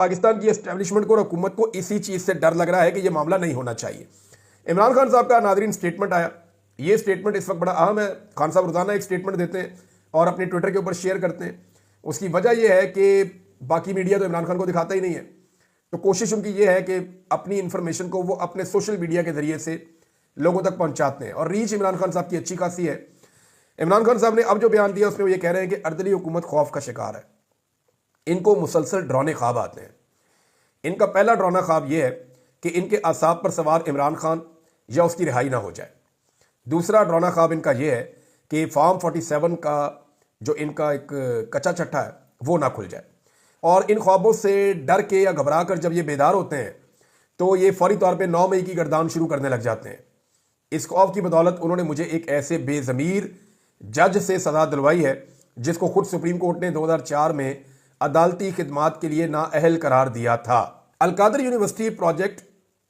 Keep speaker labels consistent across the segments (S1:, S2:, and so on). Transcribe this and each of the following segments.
S1: पाकिस्तान की एस्टेब्लिशमेंट को और हुकूमत को इसी चीज़ से डर लग रहा है कि यह मामला नहीं होना चाहिए। इमरान खान साहब का नादरीन स्टेटमेंट आया। ये स्टेटमेंट इस वक्त बड़ा अहम है। खान साहब रोजाना एक स्टेटमेंट देते हैं और अपने ट्विटर के ऊपर शेयर करते हैं। उसकी वजह यह है कि बाकी मीडिया तो इमरान खान को दिखाता ही नहीं है, तो कोशिश उनकी यह है कि अपनी इंफॉर्मेशन को वो अपने सोशल मीडिया के जरिए से लोगों तक पहुंचाते हैं और रीच इमरान खान साहब की अच्छी खासी है। इमरान खान साहब ने अब जो बयान दिया उसमें वो ये कह रहे हैं कि अर्दली हुकूमत खौफ का शिकार है, इनको मुसलसल डरावने ख्वाब आते हैं। इनका पहला डरावना ख्वाब यह है कि इनके असाब पर सवार इमरान खान या उसकी रिहाई ना हो जाए। दूसरा डरावना ख्वाब इनका यह है कि फार्म 47 का जो इनका एक कच्चा चट्टा है वो ना खुल जाए। और इन ख्वाबों से डर के या घबरा कर जब ये बेदार होते हैं तो ये फौरी तौर पे 9 मई की गर्दान शुरू करने लग जाते हैं। इस खौफ की बदौलत उन्होंने मुझे एक ऐसे बेज़मीर जज से सजा दिलवाई है जिसको खुद सुप्रीम कोर्ट ने 2004 में अदालती खिदमात के लिए नाअहल करार दिया था। अलकादर यूनिवर्सिटी प्रोजेक्ट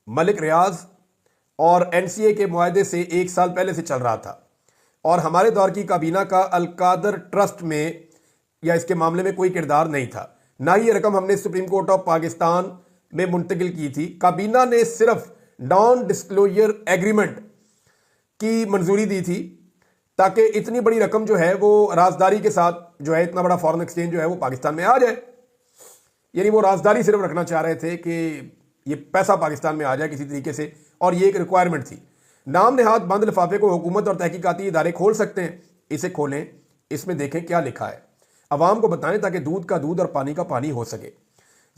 S1: मलिक रियाज और एनसीए के मुआहदे से 1 साल पहले से चल रहा था और हमारे दौर की काबीना का अलकादर ट्रस्ट में या इसके मामले में कोई किरदार नहीं था, ना ही ये रकम हमने सुप्रीम कोर्ट ऑफ पाकिस्तान में मुंतकिल की थी। काबीना ने सिर्फ नॉन डिस्क्लोजर एग्रीमेंट की मंजूरी दी थी ताकि इतनी बड़ी रकम जो है वो राजदारी के साथ जो है इतना बड़ा फॉरेन एक्सचेंज जो है वो पाकिस्तान में आ जाए। यानी वो राजदारी सिर्फ रखना चाह रहे थे कि ये पैसा पाकिस्तान में आ जाए किसी तरीके से, और ये एक रिक्वायरमेंट थी। नाम नेहाद बंद लिफाफे को हुकूमत और तहकीकाती इदारे खोल सकते हैं, इसे खोलें, इसमें देखें क्या लिखा है, अवाम को बताएं ताकि दूध का दूध और पानी का पानी हो सके।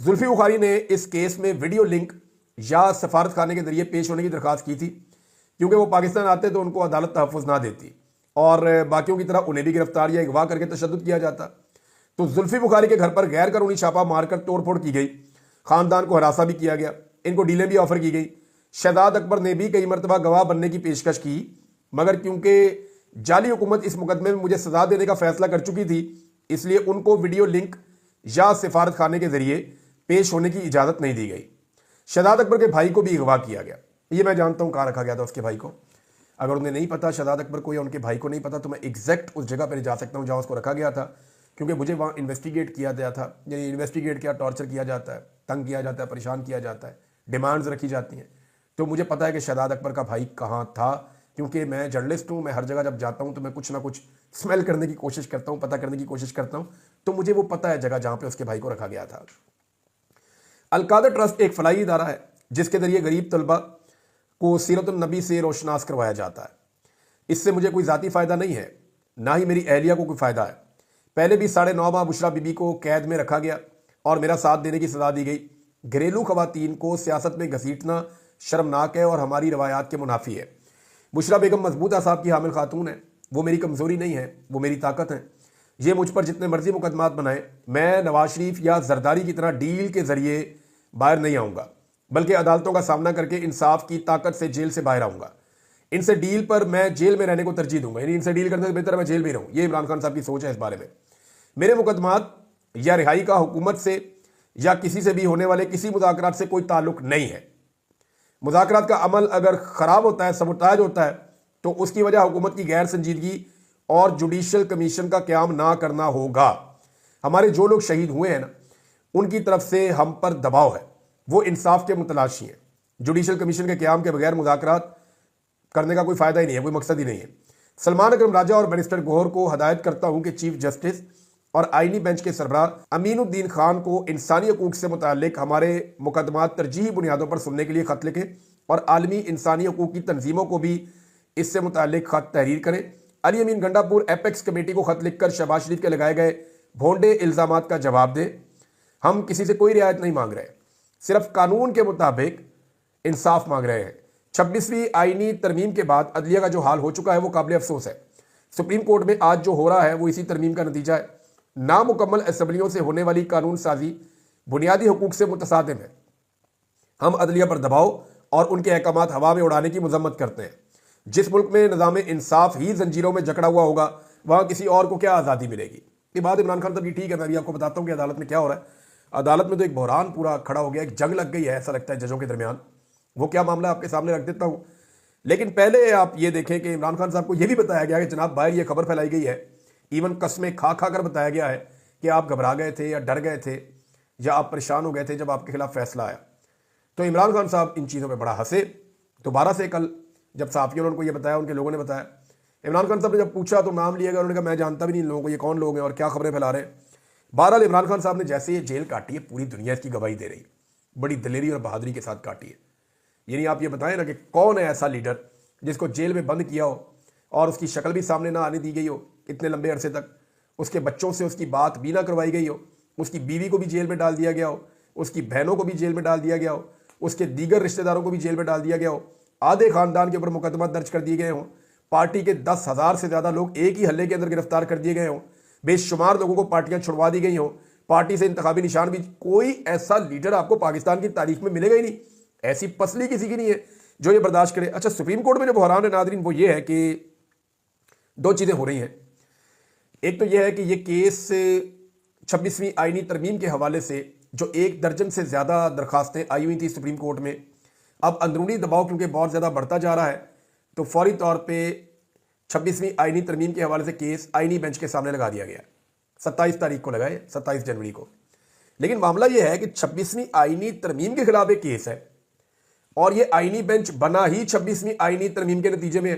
S1: जुल्फी बुखारी ने इस केस में वीडियो लिंक या सफारत खाने के जरिए पेश होने की दरख्वास्त की थी क्योंकि वो पाकिस्तान आते तो उनको अदालत तहफ़्फ़ुज़ ना देती और बाकियों की तरह उन्हें भी गिरफ्तार या अगवा करके तशद्दुद किया जाता। तो जुल्फी बुखारी के घर पर गैर कानूनी छापा मारकर तोड़फोड़ की गई, खानदान को हरासा भी किया गया, इनको डीलें भी ऑफर की गई। शहजाद अकबर ने भी कई मरतबा गवाह बनने की पेशकश की, मगर क्योंकि जाली हुकूमत इस मुकदमे में मुझे सजा देने का फैसला कर चुकी थी, इसलिए उनको वीडियो लिंक या सिफारत खाने के जरिए पेश होने की इजाज़त नहीं दी गई। शहजाद अकबर के भाई को भी अगवा किया गया। ये मैं जानता हूँ कहाँ रखा गया था उसके भाई को। अगर उन्हें नहीं पता, शहजाद अकबर को या उनके भाई को नहीं पता, तो मैं एग्जैक्ट उस जगह पर जा सकता हूँ जहाँ उसको रखा गया था, क्योंकि मुझे वहाँ इन्वेस्टिगेट किया गया था। यानी इन्वेस्टिगेट किया, टॉर्चर किया जाता है, तंग किया जाता है, परेशान किया जाता है, डिमांड्स रखी जाती हैं। तो मुझे पता है कि शहजाद अकबर का भाई कहाँ था, क्योंकि मैं जर्नलिस्ट हूँ। मैं हर जगह जब जाता हूँ तो मैं कुछ ना कुछ स्मेल करने की कोशिश करता हूँ, पता करने की कोशिश करता हूँ, तो मुझे वो पता है जगह जहाँ पे उसके भाई को रखा गया था। अलकादर ट्रस्ट एक फलाही इदारा है जिसके जरिए गरीब तलबा को सीरतुन नबी से रोशनास करवाया जाता है। इससे मुझे कोई ज़ाती फ़ायदा नहीं है, ना ही मेरी अहलिया को कोई फ़ायदा है। पहले भी 9.5 माह बुशरा बीबी को कैद में रखा गया और मेरा साथ देने की सज़ा दी गई। घरेलू ख़वातीन को सियासत में घसीटना शर्मनाक है और हमारी रवायात के मुनाफी है। बुशरा बेगम मजबूत असाब की हामिल खातून है, वो मेरी कमज़ोरी नहीं है, वो मेरी ताकत है। ये मुझ पर जितने मर्जी मुकदमात बनाए, मैं नवाज शरीफ या जरदारी की तरह डील के ज़रिए बाहर नहीं आऊँगा, बल्कि अदालतों का सामना करके इंसाफ की ताकत से जेल से बाहर आऊँगा। इनसे डील पर मैं जेल में रहने को तरजीह दूंगा, यानी इनसे डील करने से बेहतर मैं जेल में रहूँ। ये इमरान खान साहब की सोच है इस बारे में। मेरे मुकदमात या रिहाई का हुकूमत से या किसी से भी होने वाले किसी मुज़ाकरात से कोई ताल्लुक नहीं है। मुज़ाकरात का अमल अगर ख़राब होता है, सबूताज होता है, तो उसकी वजह हुकूमत की गैर संजीदगी और जुडिशल कमीशन का क़याम ना करना होगा। हमारे जो लोग शहीद हुए हैं ना, उनकी तरफ से हम पर दबाव है, वो इंसाफ के मुतलाशी हैं। जुडिशल कमीशन के क़याम के बगैर मुज़ाकरात करने का कोई फ़ायदा ही नहीं है, कोई मकसद ही नहीं है। सलमान अकरम राजा और बैरिस्टर गौहर को हदायत करता हूँ कि चीफ जस्टिस और आईनी बेंच के सरबराह अमीनुद्दीन खान को इंसानी हकूक़ से मुताल्लिक हमारे मुकदमात तरजीही बुनियादों पर सुनने के लिए ख़त लिखें और आलमी इंसानी हकूक़ की तंजीमों को भी इससे मुताल्लिक ख़त तहरीर करें। अली अमीन गंडापुर एपेक्स कमेटी को ख़त लिखकर शहबाज शरीफ के लगाए गए भोंडे इल्ज़ामात का जवाब दें। हम किसी से कोई रियायत नहीं मांग रहे, सिर्फ कानून के मुताबिक इंसाफ मांग रहे हैं। 26वीं आईनी तरमीम के बाद अदलिया का जो हाल हो चुका है वो काबिल अफसोस है। सुप्रीम कोर्ट में आज जो हो रहा है वो इसी तरमीम का नतीजा है। नामुकम्मल असम्बलियों से होने वाली कानून साजी बुनियादी हकूक़ से मुतसादिम है। हम अदलिया पर दबाव और उनके अहकामात हवा में उड़ाने की मजम्मत करते हैं। जिस मुल्क में निज़ाम इंसाफ ही जंजीरों में जकड़ा हुआ होगा, वहाँ किसी और को क्या आज़ादी मिलेगी। ये बात इमरान खान साहब की ठीक है। मैं भी आपको बताता हूँ कि अदालत में क्या हो रहा है। अदालत में तो एक बहरान पूरा खड़ा हो गया, एक जंग लग गई है, ऐसा लगता है जजों के दरमियान। वो क्या मामला आपके सामने रख देता हूँ, लेकिन पहले आप ये देखें कि इमरान खान साहब को यह भी बताया गया कि जनाब बाहर ये खबर फैलाई गई है, इवन कस्में खा खा कर बताया गया है कि आप घबरा गए थे या डर गए थे या आप परेशान हो गए थे जब आपके खिलाफ फैसला आया? तो इमरान खान साहब इन चीज़ों पे बड़ा हंसे। दोबारा से कल जब सहाफ़ियों ने उनको ये बताया, उनके लोगों ने बताया, इमरान खान साहब ने जब पूछा तो नाम लिया गया, उन्होंने कहा मैं जानता भी नहीं इन लोगों को, ये कौन लोग हैं और क्या खबरें फैला रहे हैं। बहरहाल इमरान खान साहब ने जैसे ये जेल काटी है, पूरी दुनिया इसकी गवाही दे रही, बड़ी दलेरी और बहादुरी के साथ काटी है। यानी आप ये बताएं ना कि कौन है ऐसा लीडर जिसको जेल में बंद किया हो और उसकी शक्ल भी सामने ना आने दी गई हो इतने लंबे अरसे तक, उसके बच्चों से उसकी बात भी ना करवाई गई हो, उसकी बीवी को भी जेल में डाल दिया गया हो, उसकी बहनों को भी जेल में डाल दिया गया हो, उसके दीगर रिश्तेदारों को भी जेल में डाल दिया गया हो, आधे खानदान के ऊपर मुकदमा दर्ज कर दिए गए हों, पार्टी के 10,000 से ज़्यादा लोग एक ही हल्ले के अंदर गिरफ्तार कर दिए गए हों, बेशुमार लोगों को पार्टियां छुड़वा दी गई हों, पार्टी से इंतखाबी निशान भी, कोई ऐसा लीडर आपको पाकिस्तान की तारीख में मिलेगा ही नहीं। ऐसी पसली किसी की नहीं है जो ये बर्दाश्त करे। अच्छा, सुप्रीम कोर्ट में जो बहरान है नादरीन, वो ये है कि दो चीज़ें हो रही हैं। एक तो यह है कि ये केस 26वीं आईनी तरमीम के हवाले से जो 1 दर्जन से ज़्यादा दरखास्तें आई हुई थी सुप्रीम कोर्ट में, अब अंदरूनी दबाव क्योंकि बहुत ज़्यादा बढ़ता जा रहा है, तो फौरी तौर पे 26वीं आईनी तरमीम के हवाले से केस आईनी बेंच के सामने लगा दिया गया। 27 तारीख को लगाए, 27 जनवरी को। लेकिन मामला यह है कि 26वीं आईनी तरमीम के खिलाफ एक केस है और ये आईनी बेंच बना ही 26वीं आईनी तरमीम के नतीजे में है।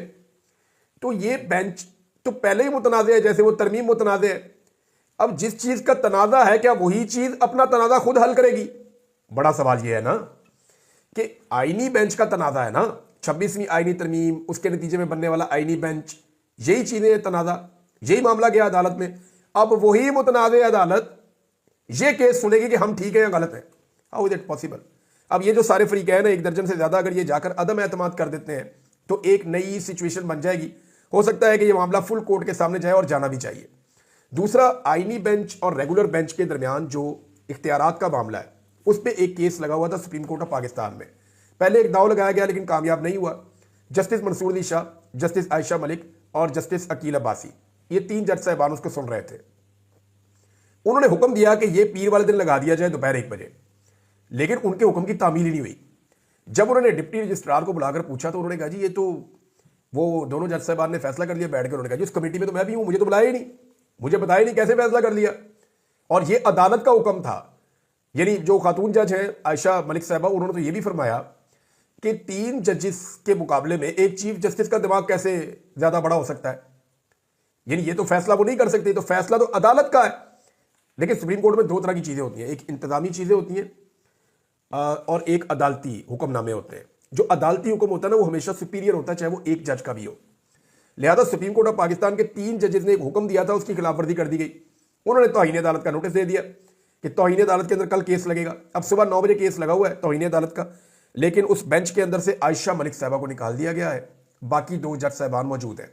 S1: तो ये बेंच तो पहले ही मुतनाज़ है, जैसे वो तरमीम मुतनाज़ है। अब जिस चीज़ का तनाज़ा है, क्या वही चीज़ अपना तनाज़ा खुद हल करेगी? बड़ा सवाल ये है ना कि आईनी बेंच का तनाज़ा है ना, 26वीं आईनी तरमीम, उसके नतीजे में बनने वाला आईनी बेंच, यही चीज़ें तनाज़ा, यही मामला गया अदालत में। अब वही मुतनाज़ अदालत ये केस सुनेगी कि हम ठीक है या गलत है। How is it possible? अब ये जो सारे फरीकैन है 1 दर्जन से ज़्यादा, अगर ये जाकर अदम एतमाद कर देते हैं तो एक नई सिचुएशन बन जाएगी। हो सकता है कि ये मामला फुल कोर्ट के सामने जाए और जाना भी चाहिए। दूसरा, आईनी बेंच और रेगुलर बेंच के दरमियान जो इख्तियारात का मामला है, उस पर एक केस लगा हुआ था सुप्रीम कोर्ट ऑफ पाकिस्तान में। पहले एक दाव लगाया गया लेकिन कामयाब नहीं हुआ। जस्टिस मंसूर अली शाह, जस्टिस आयशा मलिक और जस्टिस अकील अब्बासी, ये 3 जज साहबान उसको सुन रहे थे। उन्होंने हुक्म दिया कि ये पीर वाले दिन लगा दिया जाए दोपहर 1 बजे, लेकिन उनके हुक्म की तामील ही नहीं हुई। जब उन्होंने डिप्टी रजिस्ट्रार को बुलाकर पूछा तो उन्होंने कहा जी ये तो वो दोनों जज साहबान ने फैसला कर लिया बैठ कर। उन्होंने कहा जी उस कमेटी में तो मैं भी हूं, मुझे तो बुलाया ही नहीं, मुझे बताया ही नहीं, कैसे फैसला कर लिया? और ये अदालत का हुक्म था। यानी जो खातून जज हैं आयशा मलिक साहबा, उन्होंने तो ये भी फरमाया कि 3 जजेस के मुकाबले में एक चीफ जस्टिस का दिमाग कैसे ज्यादा बड़ा हो सकता है? यानी ये तो फैसला वो नहीं कर सकते, तो फैसला तो अदालत का है। लेकिन सुप्रीम कोर्ट में 2 तरह की चीजें होती हैं, एक इंतजामी चीजें होती हैं और एक अदालती हुक्मनामे होते हैं। जो अदालती हुक्म होता है ना, वो हमेशा सुपीरियर होता है, चाहे वो एक जज का भी हो। लिहाजा सुप्रीम कोर्ट ऑफ पाकिस्तान के 3 जजेस ने एक हुक्म दिया था, उसकी खिलाफवर्जी कर दी गई। उन्होंने तौहीन अदालत का नोटिस दे दिया कि तौहीन अदालत के अंदर कल केस लगेगा। अब सुबह 9 बजे केस लगा हुआ है तौहीन अदालत का, लेकिन उस बेंच के अंदर से आयशा मलिक साहबा को निकाल दिया गया है, बाकी 2 जज साहबान मौजूद हैं।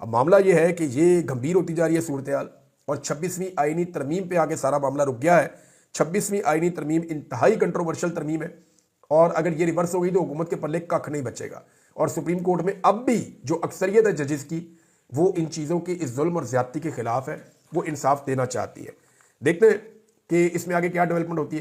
S1: अब मामला यह है कि ये गंभीर होती जा रही है सूरत हाल और 26वीं आईनी तरमीम पे आगे सारा मामला रुक गया है। 26वीं आईनी तरमीम इंतहाई कंट्रोवर्शियल तरमीम है और अगर ये रिवर्स हो गई तो हुकूमत के पल्ले कख नहीं बचेगा। और सुप्रीम कोर्ट में अब भी जो अक्सरियत है जजेस की, वो इन चीज़ों की, इस जुल्म और ज्यादती के खिलाफ है, वो इंसाफ देना चाहती है। देखते हैं कि इसमें आगे क्या डेवलपमेंट होती है।